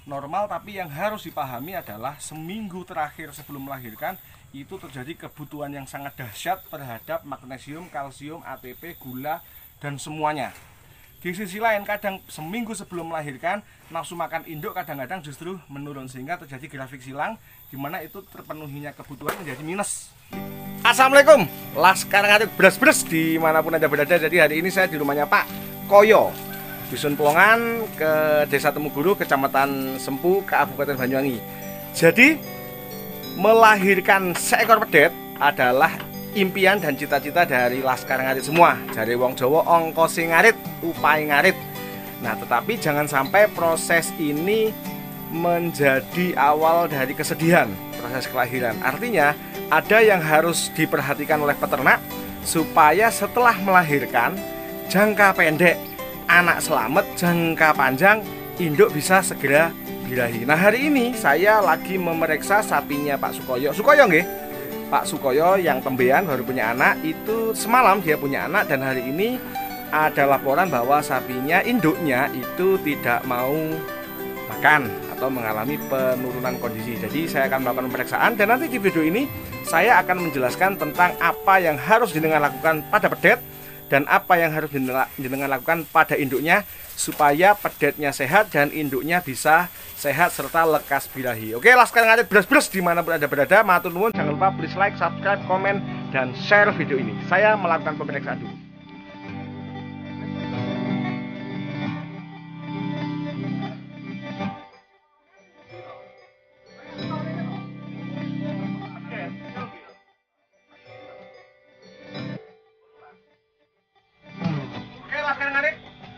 normal, tapi yang harus dipahami adalah seminggu terakhir sebelum melahirkan itu terjadi kebutuhan yang sangat dahsyat terhadap magnesium, kalsium, ATP, gula, dan semuanya. Di sisi lain, kadang seminggu sebelum melahirkan nafsu makan induk kadang-kadang justru menurun, sehingga terjadi grafik silang di mana itu terpenuhinya kebutuhan menjadi minus. Assalamualaikum, Laskar Ngarit beras-beras dimanapun Anda berada. Jadi hari ini saya di rumahnya Pak Koyo, Dusun Pelongan, ke Desa Temuguru, Kecamatan Sempu, Kabupaten Banyuwangi. Jadi melahirkan seekor pedet adalah impian dan cita-cita dari Laskar Ngarit semua. Jare wong Jawa ongkosi ngarit, upai ngarit. Nah, tetapi jangan sampai proses ini menjadi awal dari kesedihan proses kelahiran. Artinya ada yang harus diperhatikan oleh peternak supaya setelah melahirkan jangka pendek anak selamat, jangka panjang induk bisa segera birahi. Nah, hari ini saya lagi memeriksa sapinya Pak Sukoyo. Sukoyo nggih? Pak Sukoyo yang tembean baru punya anak. Itu semalam dia punya anak, dan hari ini ada laporan bahwa sapinya induknya itu tidak mau makan atau mengalami penurunan kondisi. Jadi saya akan melakukan pemeriksaan, dan nanti di video ini saya akan menjelaskan tentang apa yang harus jenengan lakukan pada pedet dan apa yang harus jenengan lakukan pada induknya supaya pedetnya sehat dan induknya bisa sehat serta lekas birahi. Oke, Laskar Ngarit beras-beras dimanapun Anda berada, matur nuwun, jangan lupa please like, subscribe, komen, dan share video ini. Saya melakukan pemeriksaan dulu.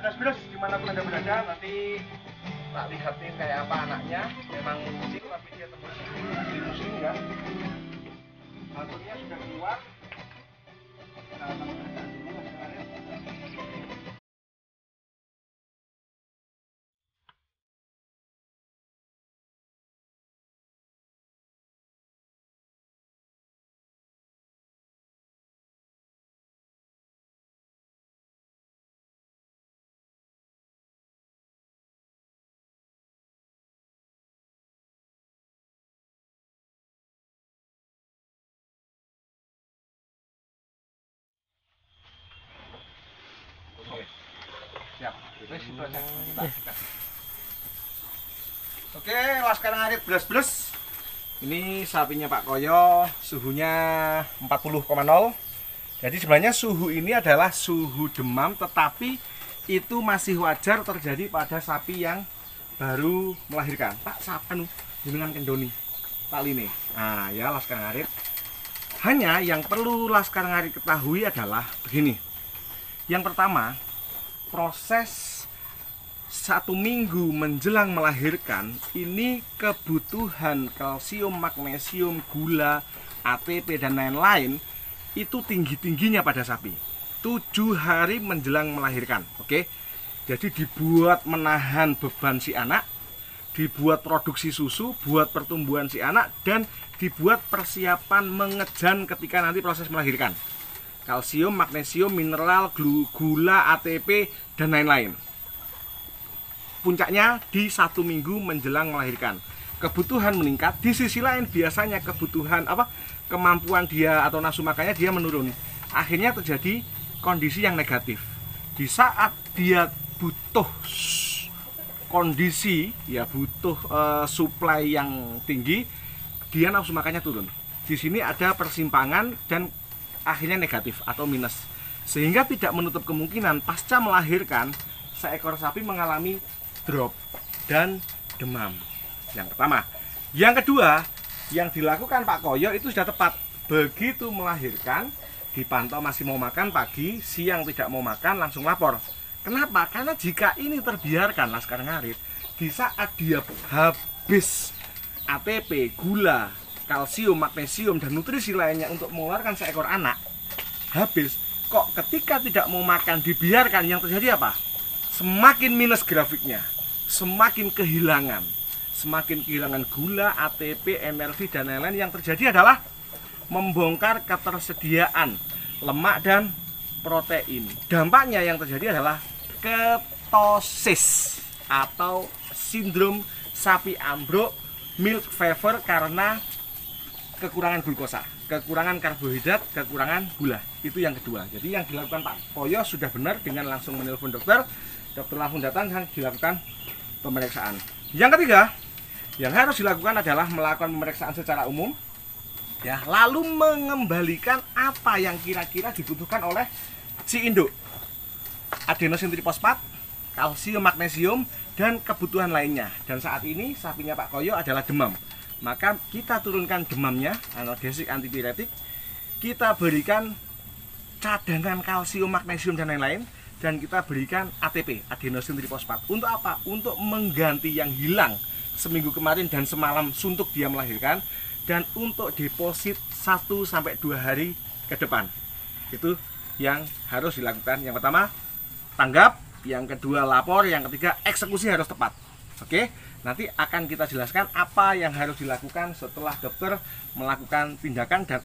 Beras-beras dimanapun Anda berada, nanti tak lihatin kayak apa anaknya. Memang kecil tapi dia tembus di musim ya. Hasilnya sudah keluar. Siap, itu aja. Oke, Laskar Ngarit beras-beras. Ini sapinya Pak Koyo, suhunya 40,0. Jadi sebenarnya suhu ini adalah suhu demam, tetapi itu masih wajar terjadi pada sapi yang baru melahirkan. Pak, sapan dengan kendoni tali nih. Nah, ya Laskar Ngarit. Hanya yang perlu Laskar Ngarit ketahui adalah begini. Yang pertama, proses 1 minggu menjelang melahirkan ini kebutuhan kalsium, magnesium, gula, ATP, dan lain-lain itu tinggi-tingginya pada sapi 7 hari menjelang melahirkan. Oke, jadi dibuat menahan beban si anak, dibuat produksi susu, buat pertumbuhan si anak, dan dibuat persiapan mengejan ketika nanti proses melahirkan. Kalsium, magnesium, mineral, gula, ATP, dan lain-lain. Puncaknya di 1 minggu menjelang melahirkan. Kebutuhan meningkat. Di sisi lain biasanya kebutuhan kemampuan dia atau nafsu makannya dia menurun. Akhirnya terjadi kondisi yang negatif. Di saat dia butuh kondisi, ya butuh suplai yang tinggi, dia nafsu makannya turun. Di sini ada persimpangan dan akhirnya negatif atau minus, sehingga tidak menutup kemungkinan pasca melahirkan seekor sapi mengalami drop dan demam. Yang pertama. Yang kedua, yang dilakukan Pak Koyo itu sudah tepat. Begitu melahirkan, dipantau masih mau makan pagi, siang tidak mau makan, langsung lapor. Kenapa? Karena jika ini terbiarkan Laskar Ngarit, di saat dia habis ATP, gula, kalsium, magnesium, dan nutrisi lainnya untuk mengeluarkan seekor anak, habis. Kok ketika tidak mau makan dibiarkan, yang terjadi apa? Semakin minus grafiknya, semakin kehilangan gula, ATP, energi, dan lain-lain. Yang terjadi adalah membongkar ketersediaan lemak dan protein. Dampaknya yang terjadi adalah ketosis atau sindrom sapi ambruk, milk fever karena kekurangan glukosa, kekurangan karbohidrat, kekurangan gula. Itu yang kedua. Jadi yang dilakukan Pak Koyo sudah benar dengan langsung menelpon dokter. Dokter langsung datang dan dilakukan pemeriksaan. Yang ketiga, yang harus dilakukan adalah melakukan pemeriksaan secara umum, ya, lalu mengembalikan apa yang kira-kira dibutuhkan oleh si induk. Adenosin trifosfat, kalsium, magnesium, dan kebutuhan lainnya. Dan saat ini sapinya Pak Koyo adalah demam. Maka kita turunkan demamnya, analgesik, antipiretik. Kita berikan cadangan kalsium, magnesium, dan lain-lain. Dan kita berikan ATP, adenosin trifosfat. Untuk apa? Untuk mengganti yang hilang seminggu kemarin dan semalam suntuk dia melahirkan. Dan untuk deposit 1-2 hari ke depan. Itu yang harus dilakukan. Yang pertama, tanggap. Yang kedua, lapor. Yang ketiga, eksekusi harus tepat. Oke? Nanti akan kita jelaskan apa yang harus dilakukan setelah dokter melakukan tindakan dan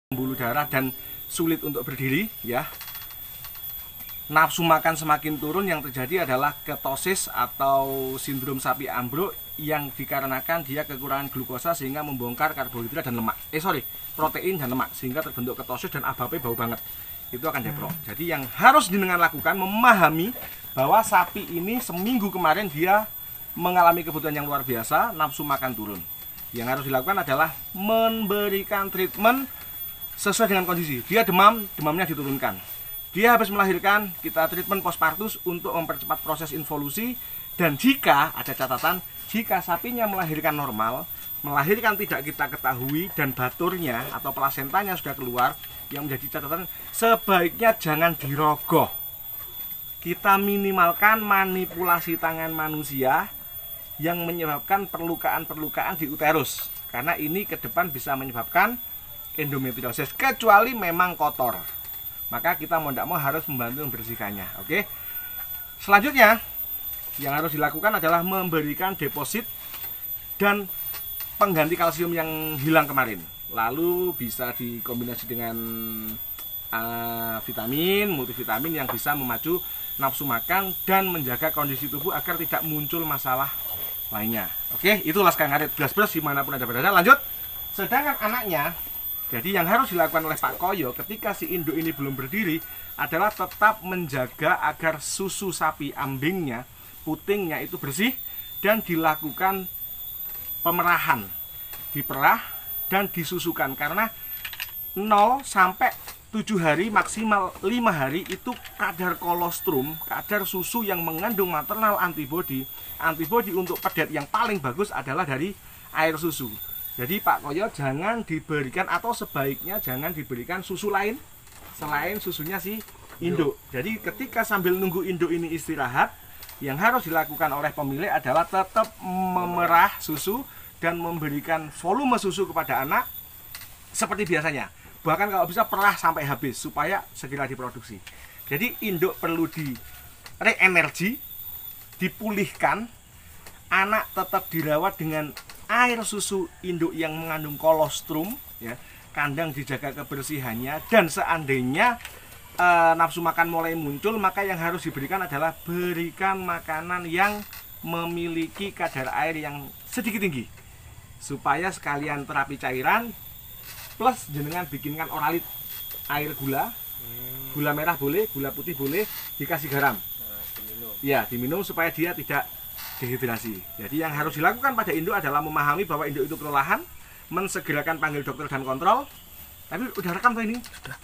pembuluh darah dan sulit untuk berdiri, ya. Nafsu makan semakin turun, yang terjadi adalah ketosis atau sindrom sapi ambruk yang dikarenakan dia kekurangan glukosa sehingga membongkar karbohidrat dan lemak. Protein dan lemak sehingga terbentuk ketosis dan ABAP bau banget. Itu akan deprok. Jadi yang harus jenengan lakukan memahami bahwa sapi ini seminggu kemarin dia mengalami kebutuhan yang luar biasa, nafsu makan turun. Yang harus dilakukan adalah memberikan treatment sesuai dengan kondisi. Dia demam, demamnya diturunkan. Dia habis melahirkan, kita treatment postpartus untuk mempercepat proses involusi. Dan jika ada catatan, jika sapinya melahirkan normal, melahirkan tidak kita ketahui dan baturnya atau plasentanya sudah keluar, yang menjadi catatan sebaiknya jangan dirogoh. Kita minimalkan manipulasi tangan manusia yang menyebabkan perlukaan-perlukaan di uterus, karena ini ke depan bisa menyebabkan endometriosis, kecuali memang kotor, maka kita mau tidak mau harus membantu membersihkannya. Oke. Selanjutnya yang harus dilakukan adalah memberikan deposit dan pengganti kalsium yang hilang kemarin. Lalu bisa dikombinasi dengan vitamin, multivitamin yang bisa memacu nafsu makan dan menjaga kondisi tubuh agar tidak muncul masalah lainnya. Oke, itulah sekarang ngarit belas-belas dimanapun Anda berada. Lanjut. Sedangkan anaknya, jadi yang harus dilakukan oleh Pak Koyo ketika si induk ini belum berdiri adalah tetap menjaga agar susu sapi ambingnya, putingnya itu bersih dan dilakukan pemerahan, diperah dan disusukan, karena 0 sampai 7 hari maksimal 5 hari itu kadar kolostrum, kadar susu yang mengandung maternal antibody untuk pedet yang paling bagus adalah dari air susu. Jadi Pak Koyo jangan diberikan atau sebaiknya jangan diberikan susu lain selain susunya si induk. Jadi ketika sambil nunggu induk ini istirahat, yang harus dilakukan oleh pemilik adalah tetap memerah susu dan memberikan volume susu kepada anak seperti biasanya. Bahkan kalau bisa perah sampai habis supaya segera diproduksi. Jadi induk perlu di re-energi, dipulihkan, anak tetap dirawat dengan air susu induk yang mengandung kolostrum, ya, kandang dijaga kebersihannya, dan seandainya nafsu makan mulai muncul, maka yang harus diberikan adalah berikan makanan yang memiliki kadar air yang sedikit tinggi, supaya sekalian terapi cairan plus jenengan bikinkan oralit, air gula, gula merah boleh, gula putih boleh, dikasih garam. Ya, diminum supaya dia tidak dehidrasi. Jadi yang harus dilakukan pada induk adalah memahami bahwa induk itu kelelahan, mensegerakan panggil dokter dan kontrol. Tapi udah rekam tuh ini? Sudah.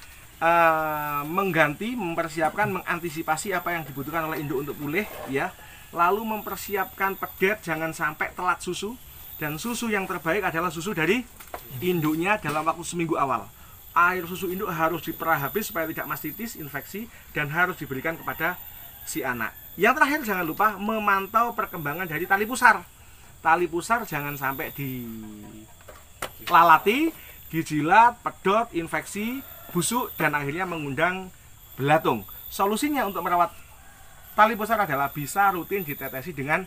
Mengganti, mempersiapkan, mengantisipasi apa yang dibutuhkan oleh induk untuk pulih, ya. Lalu mempersiapkan pedet, jangan sampai telat susu. Dan susu yang terbaik adalah susu dari induknya dalam waktu seminggu awal. Air susu induk harus diperah habis supaya tidak mastitis, infeksi, dan harus diberikan kepada si anak. Yang terakhir jangan lupa memantau perkembangan dari tali pusar. Tali pusar jangan sampai dilalati, dijilat, pedot, infeksi, busuk, dan akhirnya mengundang belatung. Solusinya untuk merawat tali pusar adalah bisa rutin ditetesi dengan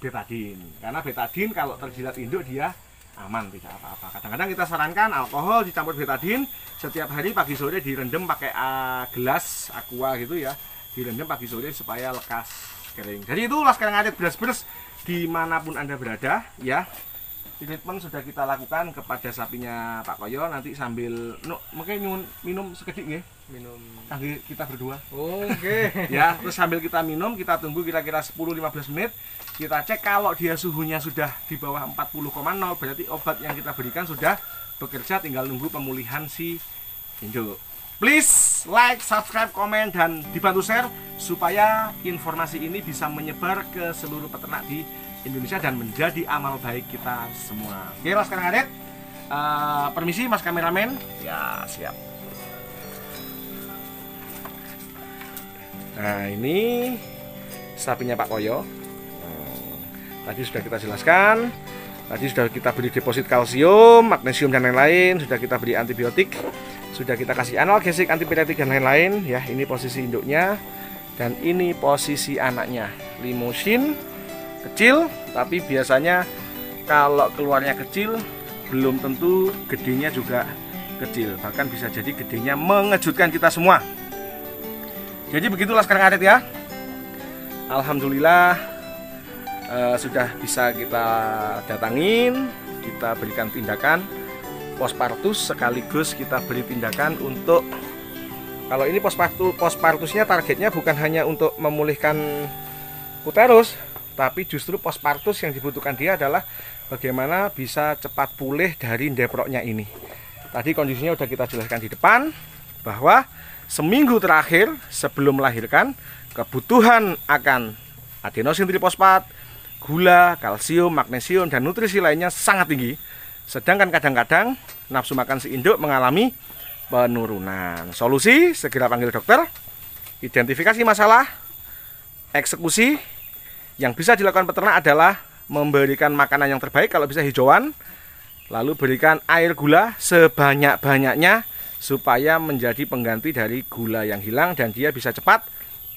betadine. Karena betadine kalau terjilat induk dia aman, tidak apa-apa. Kadang-kadang kita sarankan alkohol dicampur betadine setiap hari pagi sore direndam pakai gelas aqua gitu ya. Direndam pagi sore supaya lekas kering. Jadi itu Laskar Ngarit beras-beras dimanapun Anda berada ya. Treatment sudah kita lakukan kepada sapinya Pak Koyo. Nanti sambil mungkin minum sekedik ya. Minum kangge kita berdua. Oke. Ya, terus sambil kita minum, kita tunggu kira-kira 10-15 menit. Kita cek kalau dia suhunya sudah di bawah 40,0 berarti obat yang kita berikan sudah bekerja, tinggal nunggu pemulihan si induk. Please like, subscribe, komen, dan dibantu share supaya informasi ini bisa menyebar ke seluruh peternak di Indonesia dan menjadi amal baik kita semua. Oke, Laskar Ngarit, permisi Mas kameramen. Ya, siap. Nah, ini sapinya Pak Koyo. Tadi sudah kita jelaskan. Tadi sudah kita beri deposit kalsium, magnesium, dan lain-lain. Sudah kita beri antibiotik. Sudah kita kasih analgesik, antipiretik, dan lain-lain. Ya, ini posisi induknya. Dan ini posisi anaknya. Limusin, kecil. Tapi biasanya kalau keluarnya kecil, belum tentu gedenya juga kecil. Bahkan bisa jadi gedenya mengejutkan kita semua. Jadi begitulah sekarang Ngarit ya. Alhamdulillah sudah bisa kita datangin, kita berikan tindakan postpartus, sekaligus kita beri tindakan untuk, kalau ini postpartusnya targetnya bukan hanya untuk memulihkan uterus, tapi justru postpartus yang dibutuhkan dia adalah bagaimana bisa cepat pulih dari deproknya ini. Tadi kondisinya sudah kita jelaskan di depan bahwa seminggu terakhir sebelum melahirkan kebutuhan akan adenosin trifosfat, gula, kalsium, magnesium, dan nutrisi lainnya sangat tinggi. Sedangkan kadang-kadang nafsu makan si induk mengalami penurunan. Solusi, segera panggil dokter, identifikasi masalah, eksekusi. Yang bisa dilakukan peternak adalah memberikan makanan yang terbaik, kalau bisa hijauan, lalu berikan air gula sebanyak-banyaknya supaya menjadi pengganti dari gula yang hilang dan dia bisa cepat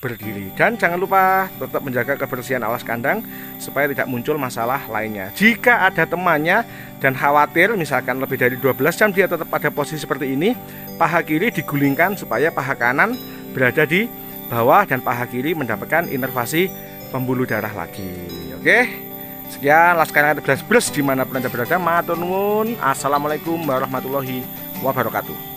berdiri. Dan jangan lupa tetap menjaga kebersihan alas kandang supaya tidak muncul masalah lainnya. Jika ada temannya dan khawatir misalkan lebih dari 12 jam dia tetap pada posisi seperti ini, paha kiri digulingkan supaya paha kanan berada di bawah dan paha kiri mendapatkan inervasi pembuluh darah lagi. Oke, sekian Laskar Ngarit beras-beras dimanapun Anda berada. Matur nuwun. Assalamualaikum warahmatullahi wabarakatuh.